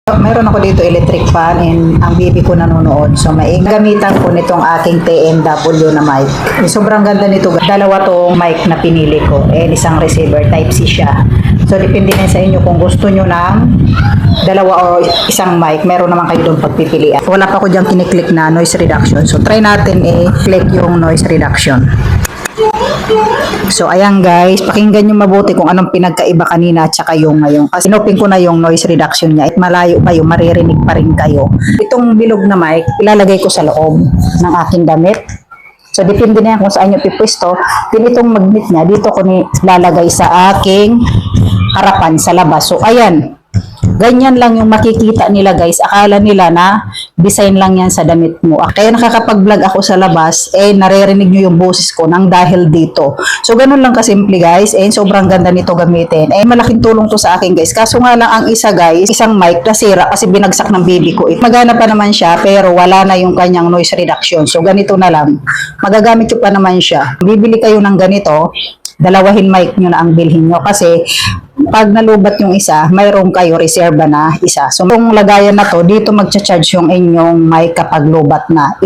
Mayroon ako dito electric fan and ang bibi ko nanonood. So maigamitan ko nitong aking TNW na mic. Sobrang ganda nito. Dalawa tong mic na pinili ko. Isang receiver, type C siya. So depende na sa inyo kung gusto nyo ng dalawa o isang mic. Meron naman kayo doon pagpipilian. Wala pa ko dyan kiniklik na noise reduction. So try natin i-click yung noise reduction. So ayan guys, pakinggan nyo mabuti kung anong pinagkaiba kanina at saka yung ngayon. Kasi inopin ko na yung noise reduction niya at malayo kayo, maririnig pa rin kayo. Itong bilog na mic, ilalagay ko sa loob ng aking damit. So depende na yan kung saan nyo pipwesto. Then itong magnet niya, dito ko nilalagay sa aking harapan sa labas. So ayan, ganyan lang yung makikita nila guys. Akala nila na design lang yan sa damit mo. Kaya nakakapag-vlog ako sa labas, naririnig nyo yung boses ko nang dahil dito. So ganun lang kasimple guys. Sobrang ganda nito gamitin. Malaking tulong to sa akin guys. Kaso nga lang ang isa guys, isang mic nasira kasi binagsak ng baby ko. Magana pa naman siya pero wala na yung kanyang noise reduction. So ganito na lang. Magagamit ko pa naman siya. Bibili kayo ng ganito, dalawahin mic nyo na ang bilhin nyo kasi pag nalubat yung isa, mayroon kayo reserva na isa. So, kung lagayan na to, dito magcha-charge yung inyong mic kapag lubat na.